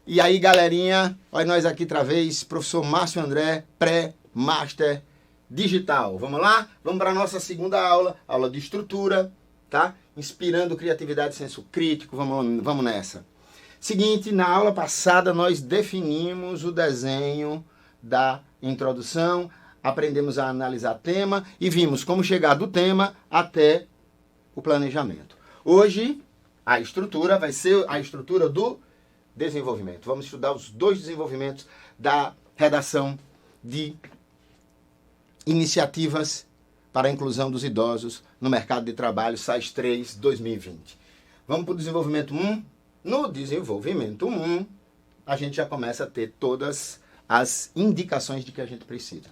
E aí, galerinha, olha nós aqui outra vez, professor Márcio André, pré-master digital. Vamos lá? Vamos para a nossa segunda aula, aula de estrutura, tá? Inspirando criatividade e senso crítico, vamos nessa. Seguinte, na aula passada nós definimos o desenho da introdução, aprendemos a analisar tema e vimos como chegar do tema até o planejamento. Hoje, a estrutura vai ser a estrutura do desenvolvimento. Vamos estudar os dois desenvolvimentos da redação de iniciativas para a inclusão dos idosos no mercado de trabalho, SAIS 3, 2020. Vamos para o desenvolvimento 1. No desenvolvimento 1, a gente já começa a ter todas as indicações de que a gente precisa.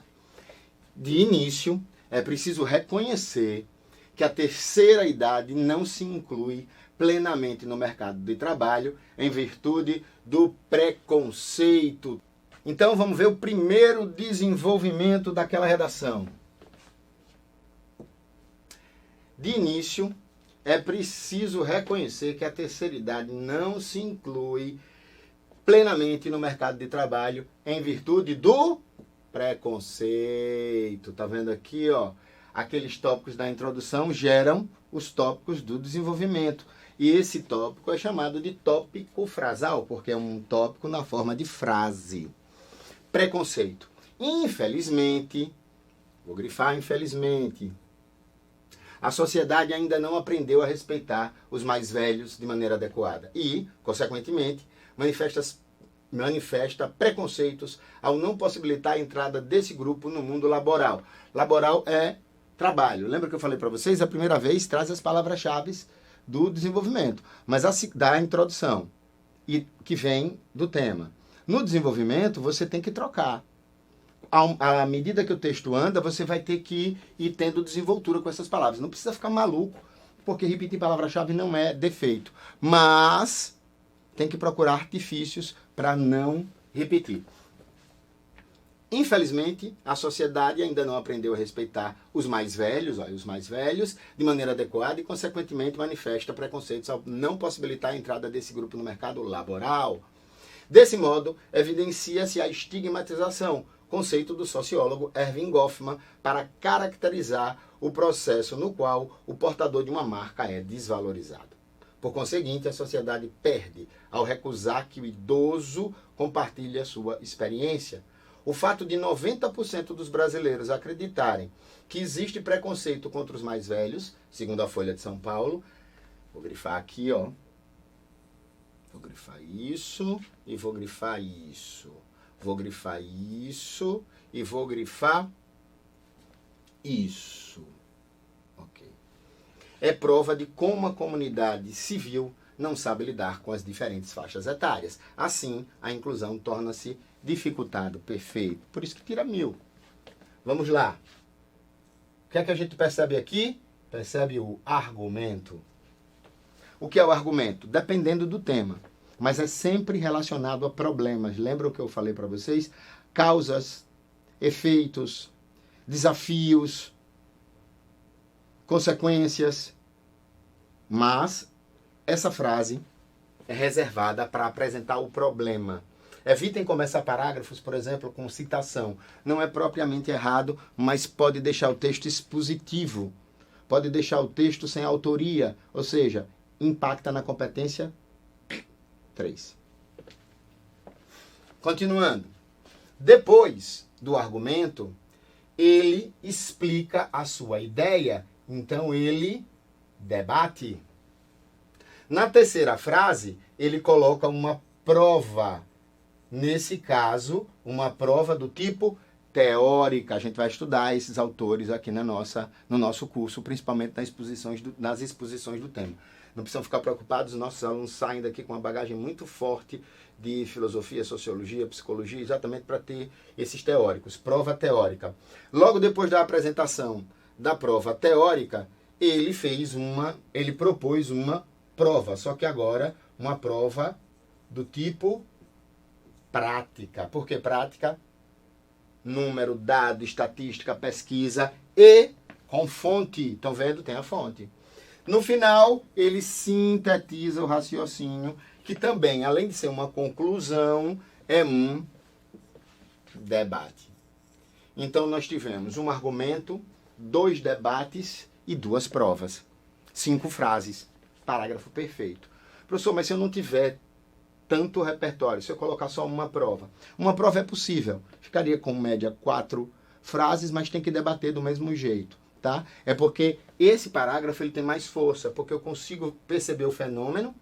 De início, é preciso reconhecer que a terceira idade não se inclui plenamente no mercado de trabalho em virtude do preconceito. Então vamos ver o primeiro desenvolvimento daquela redação. De início, é preciso reconhecer que a terceira idade não se inclui plenamente no mercado de trabalho em virtude do preconceito. Tá vendo aqui, ó? Aqueles tópicos da introdução geram os tópicos do desenvolvimento. E esse tópico é chamado de tópico frasal, porque é um tópico na forma de frase. Preconceito. Infelizmente, vou grifar infelizmente, a sociedade ainda não aprendeu a respeitar os mais velhos de maneira adequada e, consequentemente, manifesta preconceitos ao não possibilitar a entrada desse grupo no mundo laboral. Laboral é trabalho. Lembra que eu falei para vocês? A primeira vez traz as palavras-chave do desenvolvimento, mas da introdução, e que vem do tema. No desenvolvimento, você tem que trocar. À medida que o texto anda, você vai ter que ir tendo desenvoltura com essas palavras. Não precisa ficar maluco, porque repetir palavra-chave não é defeito. Mas tem que procurar artifícios para não repetir. Infelizmente, a sociedade ainda não aprendeu a respeitar os mais velhos, de maneira adequada e, consequentemente, manifesta preconceitos ao não possibilitar a entrada desse grupo no mercado laboral. Desse modo, evidencia-se a estigmatização, conceito do sociólogo Erving Goffman, para caracterizar o processo no qual o portador de uma marca é desvalorizado. Por conseguinte, a sociedade perde ao recusar que o idoso compartilhe a sua experiência. O fato de 90% dos brasileiros acreditarem que existe preconceito contra os mais velhos, segundo a Folha de São Paulo, vou grifar aqui, ó. Vou grifar isso e vou grifar isso. Vou grifar isso e vou grifar isso. Ok. É prova de como a comunidade civil não sabe lidar com as diferentes faixas etárias. Assim, a inclusão torna-se dificultado, perfeito. Por isso que tira 1000. Vamos lá. O que é que a gente percebe aqui? Percebe o argumento. O que é o argumento? Dependendo do tema. Mas é sempre relacionado a problemas. Lembra o que eu falei para vocês? Causas, efeitos, desafios, consequências. Mas essa frase é reservada para apresentar o problema. Evitem começar parágrafos, por exemplo, com citação. Não é propriamente errado, mas pode deixar o texto expositivo. Pode deixar o texto sem autoria, ou seja, impacta na competência 3. Continuando. Depois do argumento, ele explica a sua ideia, então ele debate. Na terceira frase, ele coloca uma prova. Nesse caso, uma prova do tipo teórica. A gente vai estudar esses autores aqui no nosso curso, principalmente nas exposições do tema. Não precisam ficar preocupados, nossos alunos saem daqui com uma bagagem muito forte de filosofia, sociologia, psicologia, exatamente para ter esses teóricos. Prova teórica. Logo depois da apresentação da prova teórica, ele propôs uma prova, só que agora uma prova do tipo prática. Por que prática? Número, dado, estatística, pesquisa e com fonte. Estão vendo? Tem a fonte. No final, ele sintetiza o raciocínio que também, além de ser uma conclusão, é um debate. Então, nós tivemos um argumento, 2 debates e 2 provas. 5 frases. Parágrafo perfeito. Professor, mas se eu não tiver tanto repertório, se eu colocar só uma prova é possível. Ficaria com média 4 frases, mas tem que debater do mesmo jeito, tá? É porque esse parágrafo ele tem mais força, porque eu consigo perceber o fenômeno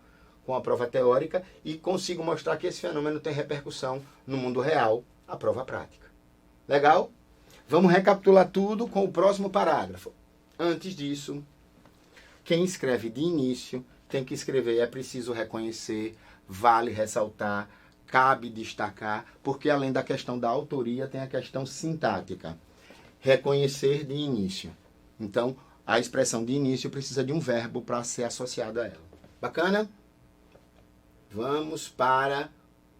com a prova teórica e consigo mostrar que esse fenômeno tem repercussão no mundo real, a prova prática. Legal? Vamos recapitular tudo com o próximo parágrafo. Antes disso, quem escreve de início tem que escrever, é preciso reconhecer, vale ressaltar, cabe destacar, porque além da questão da autoria, tem a questão sintática. Reconhecer de início. Então, a expressão de início precisa de um verbo para ser associado a ela. Bacana? Vamos para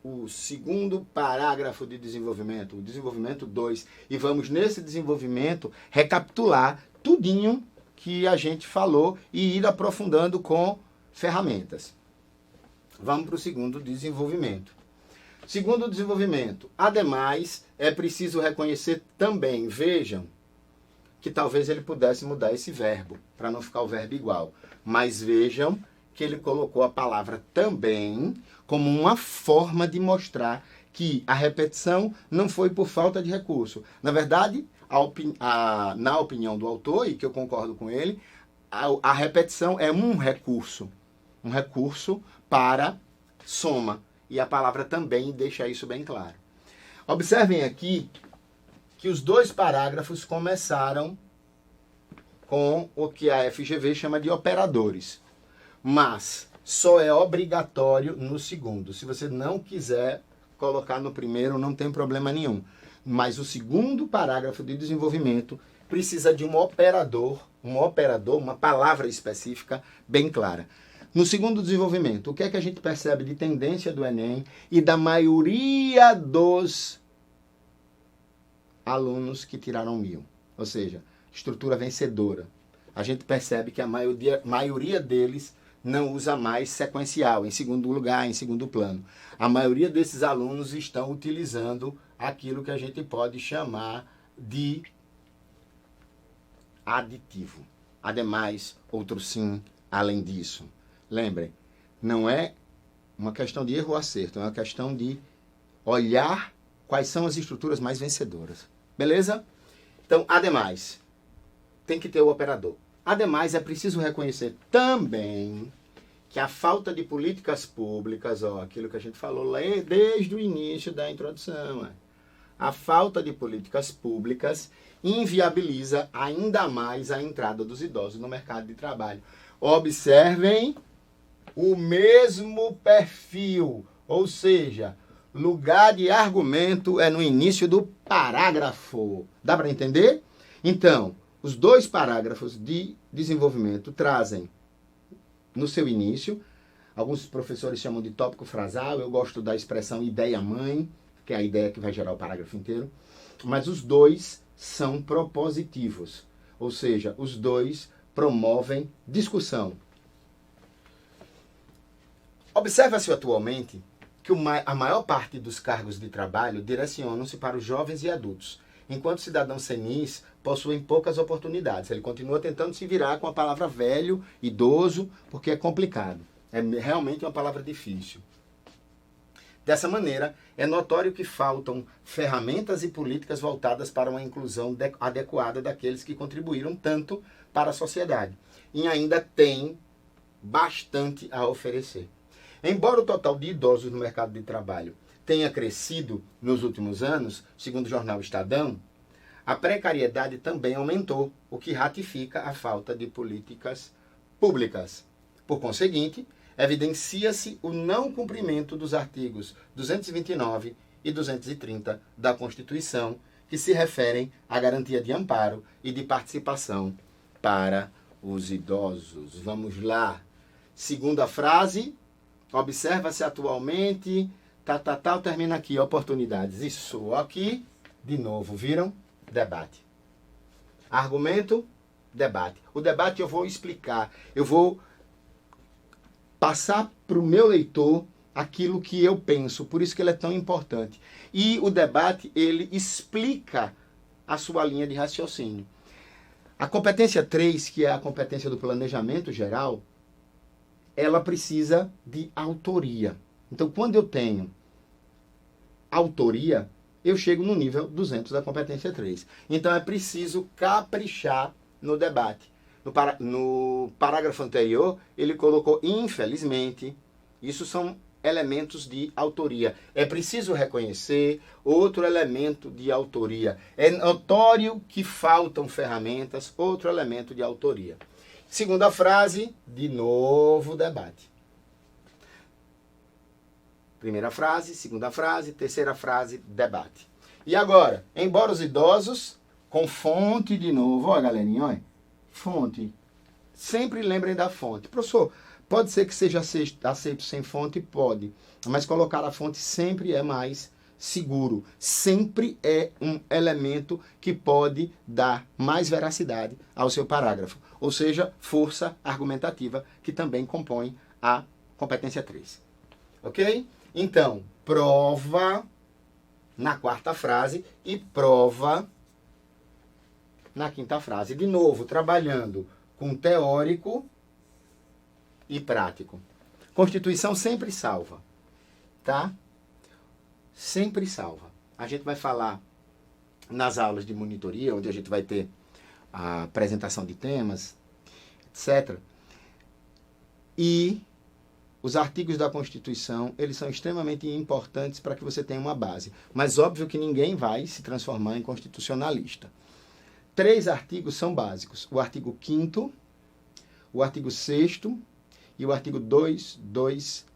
o segundo parágrafo de desenvolvimento, o desenvolvimento 2. E vamos, nesse desenvolvimento, recapitular tudinho que a gente falou e ir aprofundando com ferramentas. Vamos para o segundo desenvolvimento. Segundo desenvolvimento, ademais, é preciso reconhecer também, vejam, que talvez ele pudesse mudar esse verbo, para não ficar o verbo igual. Mas vejam que ele colocou a palavra também como uma forma de mostrar que a repetição não foi por falta de recurso. Na verdade, na opinião do autor, e que eu concordo com ele, a repetição é um recurso para soma. E a palavra também deixa isso bem claro. Observem aqui que os 2 parágrafos começaram com o que a FGV chama de operadores. Mas só é obrigatório no segundo. Se você não quiser colocar no primeiro, não tem problema nenhum. Mas o segundo parágrafo de desenvolvimento precisa de um operador, uma palavra específica bem clara. No segundo desenvolvimento, o que é que a gente percebe de tendência do Enem e da maioria dos alunos que tiraram 1000? Ou seja, estrutura vencedora. A gente percebe que a maioria deles não usa mais sequencial, em segundo lugar, em segundo plano. A maioria desses alunos estão utilizando aquilo que a gente pode chamar de aditivo. Ademais, outro sim, além disso. Lembrem, não é uma questão de erro ou acerto, é uma questão de olhar quais são as estruturas mais vencedoras. Beleza? Então, ademais, tem que ter o operador. Ademais, é preciso reconhecer também que a falta de políticas públicas, aquilo que a gente falou lá desde o início da introdução, a falta de políticas públicas inviabiliza ainda mais a entrada dos idosos no mercado de trabalho. Observem o mesmo perfil, ou seja, lugar de argumento é no início do parágrafo. Dá para entender? Então, os 2 parágrafos de desenvolvimento trazem no seu início, alguns professores chamam de tópico frasal, eu gosto da expressão ideia-mãe, que é a ideia que vai gerar o parágrafo inteiro, mas os 2 são propositivos, ou seja, os 2 promovem discussão. Observa-se atualmente que a maior parte dos cargos de trabalho direcionam-se para os jovens e adultos, enquanto cidadãos senis possuem poucas oportunidades. Ele continua tentando se virar com a palavra velho, idoso, porque é complicado. É realmente uma palavra difícil. Dessa maneira, é notório que faltam ferramentas e políticas voltadas para uma inclusão adequada daqueles que contribuíram tanto para a sociedade. E ainda tem bastante a oferecer. Embora o total de idosos no mercado de trabalho tenha crescido nos últimos anos, segundo o jornal Estadão, a precariedade também aumentou, o que ratifica a falta de políticas públicas. Por conseguinte, evidencia-se o não cumprimento dos artigos 229 e 230 da Constituição, que se referem à garantia de amparo e de participação para os idosos. Vamos lá. Segunda frase. Observa-se atualmente, termina aqui, oportunidades. Isso aqui, de novo, viram? Debate. Argumento, debate. O debate eu vou explicar, eu vou passar para o meu leitor aquilo que eu penso, por isso que ele é tão importante. E o debate, ele explica a sua linha de raciocínio. A competência 3, que é a competência do planejamento geral, ela precisa de autoria. Então, quando eu tenho autoria, eu chego no nível 200 da competência 3. Então, é preciso caprichar no debate. No parágrafo anterior, ele colocou, infelizmente, isso são elementos de autoria. É preciso reconhecer outro elemento de autoria. É notório que faltam ferramentas, outro elemento de autoria. Segunda frase, de novo debate. Primeira frase, segunda frase, terceira frase, debate. E agora, embora os idosos, com fonte de novo, ó galerinha, olha, fonte. Sempre lembrem da fonte. Professor, pode ser que seja aceito sem fonte? Pode. Mas colocar a fonte sempre é mais seguro. Sempre é um elemento que pode dar mais veracidade ao seu parágrafo. Ou seja, força argumentativa, que também compõe a competência 3. Ok? Então, prova na quarta frase e prova na quinta frase. De novo, trabalhando com teórico e prático. Constituição sempre salva, tá? Sempre salva. A gente vai falar nas aulas de monitoria, onde a gente vai ter a apresentação de temas, etc. E os artigos da Constituição, eles são extremamente importantes para que você tenha uma base. Mas óbvio que ninguém vai se transformar em constitucionalista. 3 artigos são básicos. O artigo 5º, o artigo 6º e o artigo 2, 2.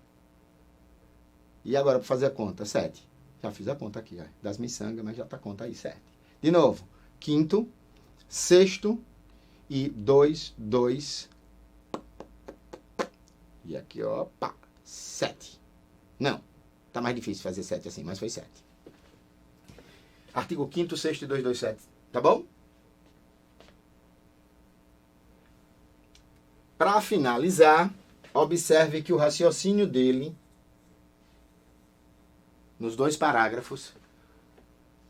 E agora, para fazer a conta, 7. Já fiz a conta aqui, ó, das miçangas, mas já está a conta aí, 7. De novo, 5º, 6º e 2, 2. E aqui, ó, pá, 7. Não, tá mais difícil fazer 7 assim, mas foi 7. Artigo 5º, 6º e 2, 2, 7. Tá bom? Para finalizar, observe que o raciocínio dele, nos 2 parágrafos,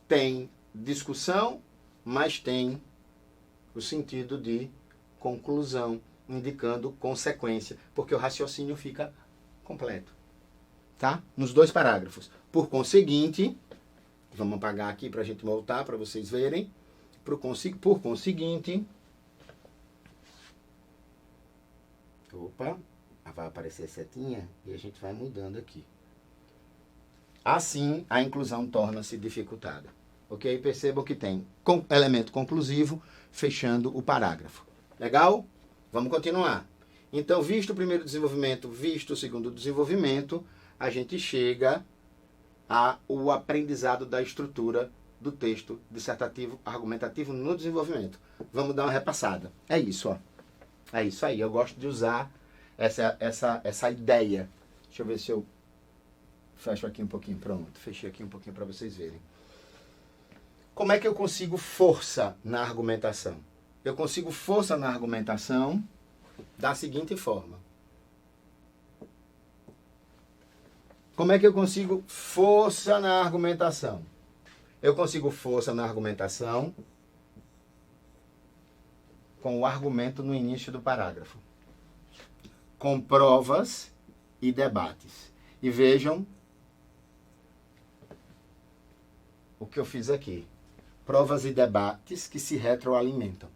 tem discussão, mas tem o sentido de conclusão, indicando consequência, porque o raciocínio fica completo, tá? Nos 2 parágrafos. Por conseguinte, vamos apagar aqui para a gente voltar, para vocês verem. Por conseguinte, opa, vai aparecer setinha e a gente vai mudando aqui. Assim, a inclusão torna-se dificultada. Ok? Percebam que tem elemento conclusivo fechando o parágrafo. Legal? Vamos continuar. Então, visto o primeiro desenvolvimento, visto o segundo desenvolvimento, a gente chega ao aprendizado da estrutura do texto dissertativo argumentativo no desenvolvimento. Vamos dar uma repassada. É isso, ó. É isso aí. Eu gosto de usar essa ideia. Deixa eu ver se eu fecho aqui um pouquinho. Pronto. Fechei aqui um pouquinho para vocês verem. Como é que eu consigo força na argumentação? Eu consigo força na argumentação da seguinte forma. Como é que eu consigo força na argumentação? Eu consigo força na argumentação com o argumento no início do parágrafo, com provas e debates. E vejam o que eu fiz aqui. Provas e debates que se retroalimentam.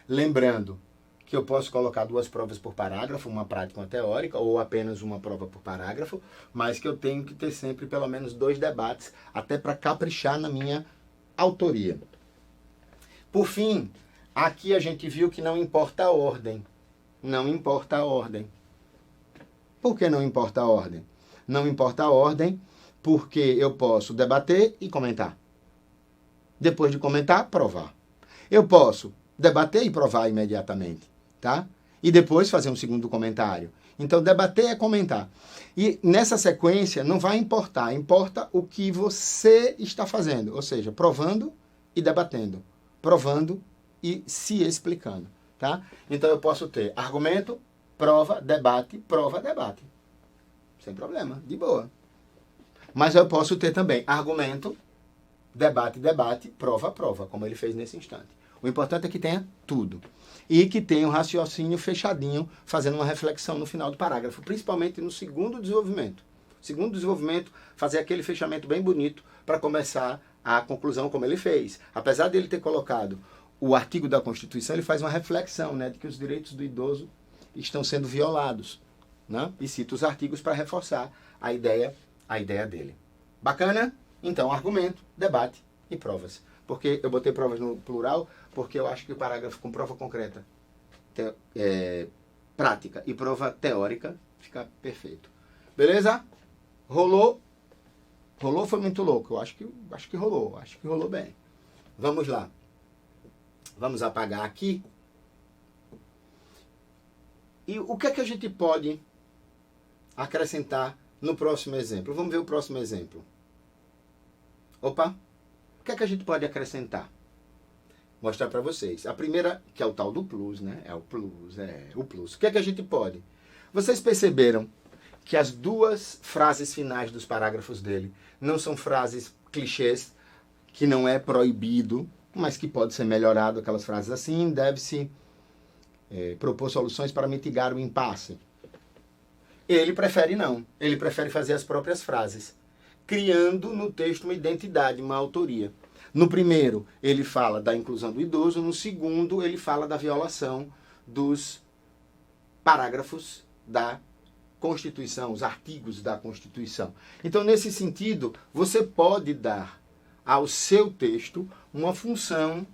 Lembrando que eu posso colocar 2 provas por parágrafo, uma prática e uma teórica, ou apenas uma prova por parágrafo, mas que eu tenho que ter sempre pelo menos 2 debates, até para caprichar na minha autoria. Por fim, aqui a gente viu que não importa a ordem. Não importa a ordem. Por que não importa a ordem? Não importa a ordem porque eu posso debater e comentar. Depois de comentar, provar. Eu posso debater e provar imediatamente, tá? E depois fazer um segundo comentário. Então, debater é comentar. E nessa sequência não vai importar. Importa o que você está fazendo. Ou seja, provando e debatendo. Provando e se explicando, tá? Então, eu posso ter argumento, prova, debate, prova, debate. sem problema, de boa. Mas eu posso ter também argumento, debate, debate, prova, prova, como ele fez nesse instante. O importante é que tenha tudo. E que tenha um raciocínio fechadinho, fazendo uma reflexão no final do parágrafo, principalmente no segundo desenvolvimento. Segundo desenvolvimento, fazer aquele fechamento bem bonito para começar a conclusão como ele fez. Apesar dele ter colocado o artigo da Constituição, ele faz uma reflexão, né, de que os direitos do idoso estão sendo violados, né? E cita os artigos para reforçar a ideia dele. Bacana? Então, argumento, debate e provas. Porque eu botei provas no plural, porque eu acho que o parágrafo com prova concreta, prática e prova teórica fica perfeito. Beleza? Rolou? Rolou, foi muito louco. Eu acho que rolou. Acho que rolou bem. Vamos lá. Vamos apagar aqui. E o que é que a gente pode acrescentar no próximo exemplo? Vamos ver o próximo exemplo. Opa! O que é que a gente pode acrescentar? Mostrar para vocês. A primeira, que é o tal do plus, né? É o plus. O que é que a gente pode? Vocês perceberam que as duas frases finais dos parágrafos dele não são frases clichês, que não é proibido, mas que pode ser melhorado, aquelas frases assim, deve-se propor soluções para mitigar o impasse. Ele prefere não. Ele prefere fazer as próprias frases, criando no texto uma identidade, uma autoria. No primeiro, ele fala da inclusão do idoso. No segundo, ele fala da violação dos parágrafos da Constituição, os artigos da Constituição. Então, nesse sentido, você pode dar ao seu texto uma função,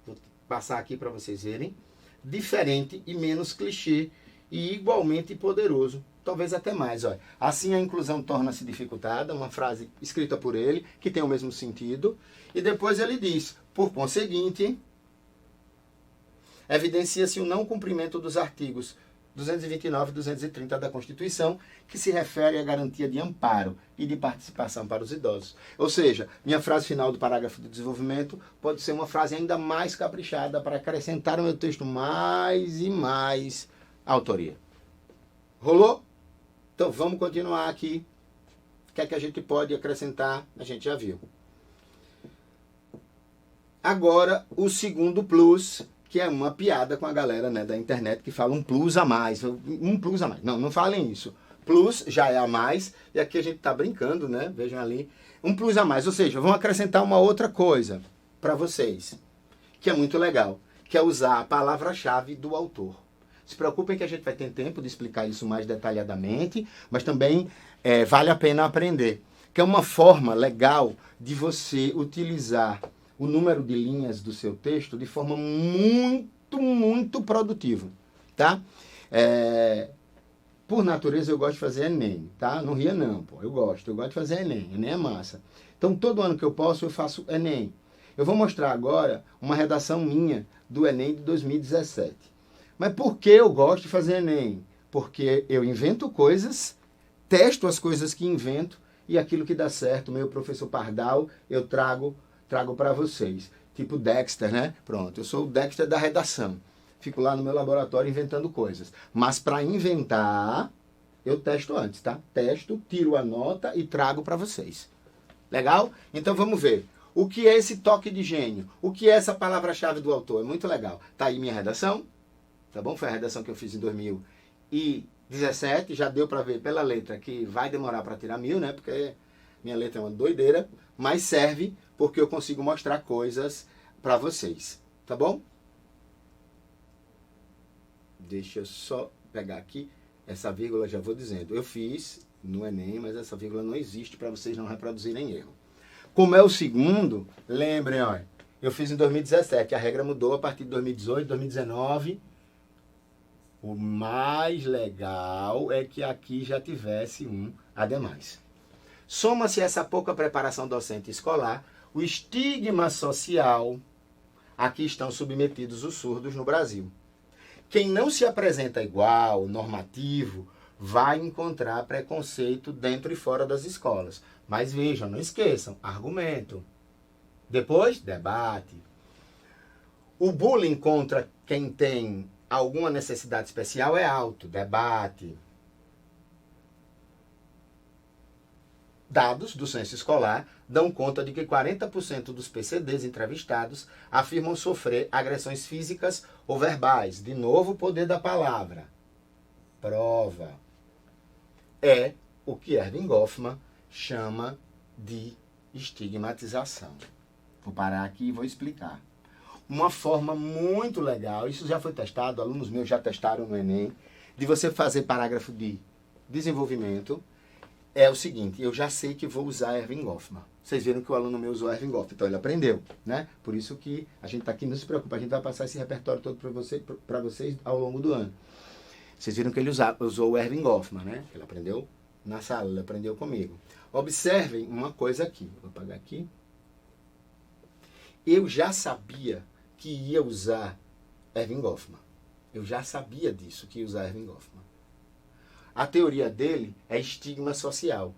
vou passar aqui para vocês verem, diferente e menos clichê e igualmente poderoso, talvez até mais. Olha. Assim a inclusão torna-se dificultada, uma frase escrita por ele, que tem o mesmo sentido, e depois ele diz, por conseguinte, evidencia-se o não cumprimento dos artigos 229 e 230 da Constituição, que se refere à garantia de amparo e de participação para os idosos. Ou seja, minha frase final do parágrafo de desenvolvimento pode ser uma frase ainda mais caprichada para acrescentar no meu texto mais e mais autoria. Rolou? Então vamos continuar aqui. O que é que a gente pode acrescentar? A gente já viu. Agora, o segundo plus, que é uma piada com a galera, né, da internet que fala um plus a mais. Um plus a mais. Não, não falem isso. Plus já é a mais, e aqui a gente está brincando, né? Vejam ali. Um plus a mais, ou seja, vamos acrescentar uma outra coisa para vocês, que é muito legal, que é usar a palavra-chave do autor. Se preocupem que a gente vai ter tempo de explicar isso mais detalhadamente, mas também vale a pena aprender. Que é uma forma legal de você utilizar o número de linhas do seu texto de forma muito, muito produtiva, tá? Por natureza eu gosto de fazer Enem, tá? Não ria não, pô. Eu gosto de fazer Enem. Enem é massa. Então todo ano que eu posso eu faço Enem. Eu vou mostrar agora uma redação minha do Enem de 2017. Mas por que eu gosto de fazer Enem? Porque eu invento coisas, testo as coisas que invento e aquilo que dá certo, meu professor Pardal, eu trago para vocês. Tipo Dexter, né? Pronto, eu sou o Dexter da redação. Fico lá no meu laboratório inventando coisas. Mas para inventar, eu testo antes, tá? Testo, tiro a nota e trago para vocês. Legal? Então vamos ver. O que é esse toque de gênio? O que é essa palavra-chave do autor? É muito legal. Tá aí minha redação. Tá bom? Foi a redação que eu fiz em 2017. Já deu para ver pela letra que vai demorar para tirar 1000, né? Porque minha letra é uma doideira. Mas serve porque eu consigo mostrar coisas para vocês. Tá bom? Deixa eu só pegar aqui. Essa vírgula já vou dizendo. Eu fiz no Enem, mas essa vírgula não existe para vocês não reproduzirem erro. Como é o segundo, lembrem, ó, eu fiz em 2017. A regra mudou a partir de 2018, 2019. O mais legal é que aqui já tivesse um ademais. Soma-se essa pouca preparação docente escolar, o estigma social a que estão submetidos os surdos no Brasil. Quem não se apresenta igual, normativo, vai encontrar preconceito dentro e fora das escolas. Mas vejam, não esqueçam, argumento. Depois, debate. O bullying contra quem tem alguma necessidade especial é alto, debate. Dados do censo escolar dão conta de que 40% dos PCDs entrevistados afirmam sofrer agressões físicas ou verbais. De novo, o poder da palavra. Prova. É o que Erving Goffman chama de estigmatização. Vou parar aqui e vou explicar. Uma forma muito legal, isso já foi testado, alunos meus já testaram no Enem, de você fazer parágrafo de desenvolvimento, é o seguinte: eu já sei que vou usar Erving Goffman. Vocês viram que o aluno meu usou Erving Goffman, então ele aprendeu, né? Por isso que a gente está aqui, não se preocupa, a gente vai passar esse repertório todo para vocês ao longo do ano. Vocês viram que ele usou o Erving Goffman, né? Ele aprendeu na sala, ele aprendeu comigo. Observem uma coisa aqui, vou apagar aqui. Eu já sabia que ia usar Erving Goffman. Eu já sabia disso, que ia usar Erving Goffman. A teoria dele é estigma social.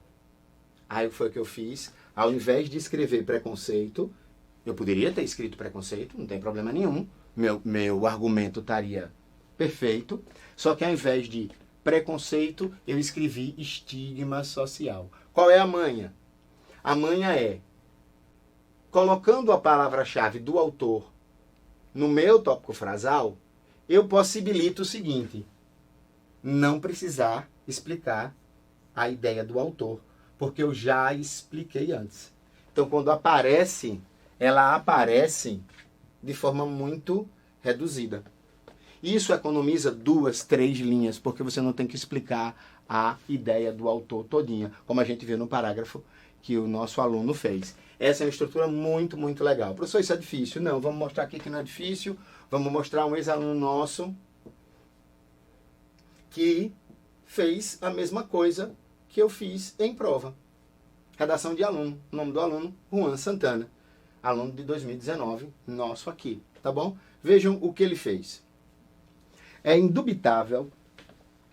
Aí foi o que eu fiz. Ao invés de escrever preconceito, eu poderia ter escrito preconceito, não tem problema nenhum. Meu argumento estaria perfeito. Só que ao invés de preconceito, eu escrevi estigma social. Qual é a manha? A manha é, colocando a palavra-chave do autor no meu tópico frasal, eu possibilito o seguinte: não precisar explicar a ideia do autor, porque eu já expliquei antes. Então, quando aparece, ela aparece de forma muito reduzida. Isso economiza 2, 3 linhas, porque você não tem que explicar a ideia do autor todinha, como a gente viu no parágrafo que o nosso aluno fez. Essa é uma estrutura muito, muito legal. Professor, isso é difícil? Não, vamos mostrar aqui que não é difícil. Vamos mostrar um ex-aluno nosso que fez a mesma coisa que eu fiz em prova. Redação de aluno. O nome do aluno, Juan Santana. Aluno de 2019, nosso aqui, tá bom? Vejam o que ele fez. É indubitável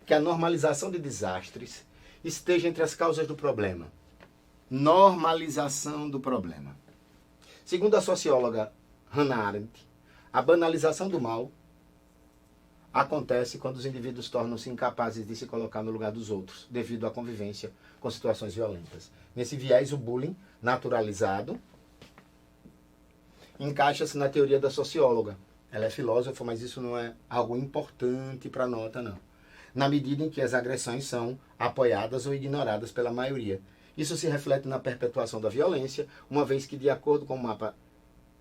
que a normalização de desastres esteja entre as causas do problema. Normalização do problema. Segundo a socióloga Hannah Arendt, a banalização do mal acontece quando os indivíduos tornam-se incapazes de se colocar no lugar dos outros, devido à convivência com situações violentas. Nesse viés, o bullying naturalizado encaixa-se na teoria da socióloga. Ela é filósofa, mas isso não é algo importante para a nota, não. Na medida em que as agressões são apoiadas ou ignoradas pela maioria. Isso se reflete na perpetuação da violência, uma vez que, de acordo com o mapa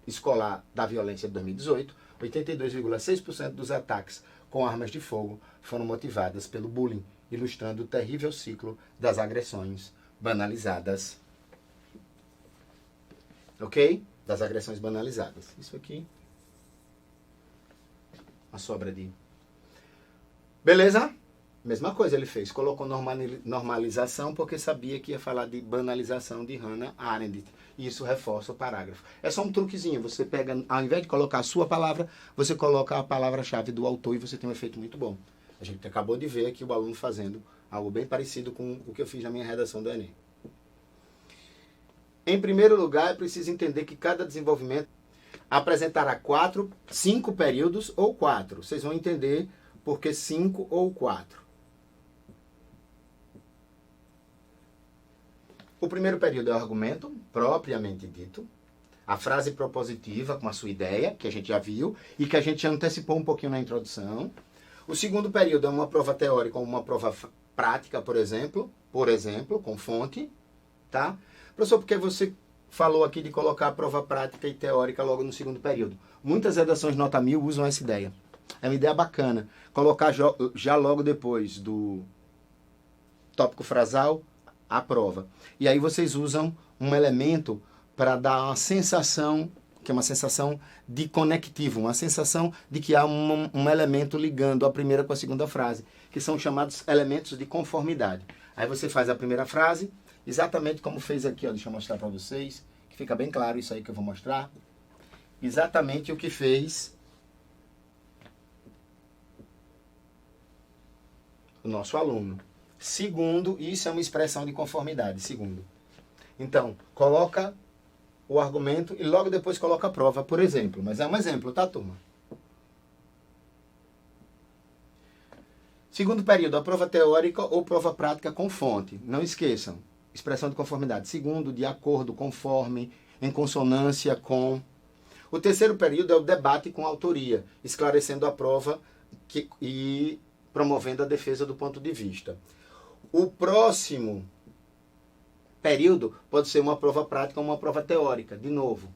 escolar da violência de 2018, 82,6% dos ataques com armas de fogo foram motivadas pelo bullying, ilustrando o terrível ciclo das agressões banalizadas. Ok? Das agressões banalizadas. Isso aqui. Uma sobra de... Beleza? Mesma coisa ele fez. Colocou normalização porque sabia que ia falar de banalização de Hannah Arendt. E isso reforça o parágrafo. É só um truquezinho. Você pega, ao invés de colocar a sua palavra, você coloca a palavra-chave do autor e você tem um efeito muito bom. A gente acabou de ver aqui o aluno fazendo algo bem parecido com o que eu fiz na minha redação do Enem. Em primeiro lugar, é preciso entender que cada desenvolvimento apresentará 5 períodos ou 4. Vocês vão entender por que 5 ou 4. O primeiro período é o argumento, propriamente dito. A frase propositiva com a sua ideia, que a gente já viu, e que a gente já antecipou um pouquinho na introdução. O segundo período é uma prova teórica ou uma prova prática, por exemplo, com fonte. Tá? Professor, por que você falou aqui de colocar a prova prática e teórica logo no segundo período? Muitas redações nota 1000 usam essa ideia. É uma ideia bacana. Colocar já logo depois do tópico frasal, a prova. E aí vocês usam um elemento para dar uma sensação, que é uma sensação de conectivo, uma sensação de que há um elemento ligando a primeira com a segunda frase, que são chamados elementos de conformidade. Aí você faz a primeira frase, exatamente como fez aqui, ó, deixa eu mostrar para vocês, que fica bem claro isso aí que eu vou mostrar. Exatamente o que fez o nosso aluno. Segundo, isso é uma expressão de conformidade, segundo. Então, coloca o argumento e logo depois coloca a prova, por exemplo. Mas é um exemplo, tá, turma? Segundo período, a prova teórica ou prova prática com fonte. Não esqueçam, expressão de conformidade. Segundo, de acordo, conforme, em consonância com. O terceiro período é o debate com autoria, esclarecendo a prova e promovendo a defesa do ponto de vista. O próximo período pode ser uma prova prática ou uma prova teórica, de novo,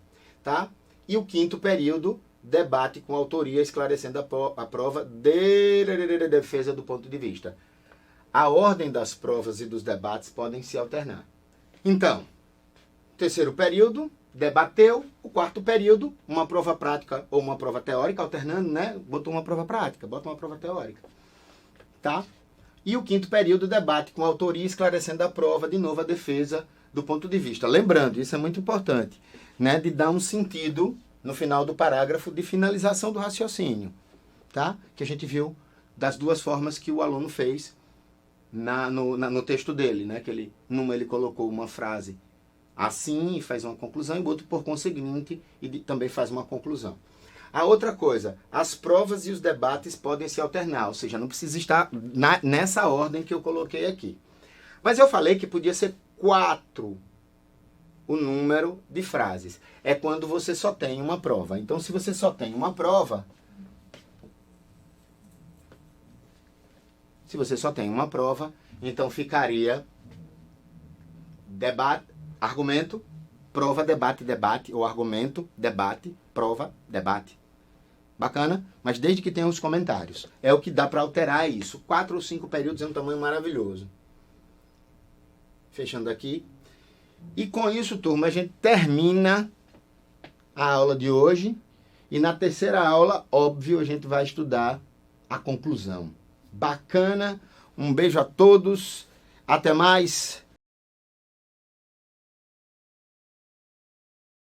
tá? E o quinto período, debate com autoria, esclarecendo a prova de defesa do ponto de vista. A ordem das provas e dos debates podem se alternar. Então, terceiro período, debateu. O quarto período, uma prova prática ou uma prova teórica, alternando, né? Botou uma prova prática, bota uma prova teórica. Tá? E o quinto período, debate com autoria, esclarecendo a prova, de novo, a defesa do ponto de vista. Lembrando, isso é muito importante, né? De dar um sentido no final do parágrafo de finalização do raciocínio, tá? Que a gente viu das duas formas que o aluno fez no texto dele, né? Que numa ele colocou uma frase assim e faz uma conclusão, e o outro, por conseguinte, e também faz uma conclusão. A outra coisa, as provas e os debates podem se alternar, ou seja, não precisa estar nessa ordem que eu coloquei aqui. Mas eu falei que podia ser 4 o número de frases. É quando você só tem uma prova. Então, se você só tem uma prova, então ficaria debate, argumento, prova, debate, debate, ou argumento, debate, prova, debate. Bacana? Mas desde que tenha os comentários. É o que dá para alterar isso. 4 ou 5 períodos é um tamanho maravilhoso. Fechando aqui. E com isso, turma, a gente termina a aula de hoje. E na terceira aula, óbvio, a gente vai estudar a conclusão. Bacana? Um beijo a todos. Até mais.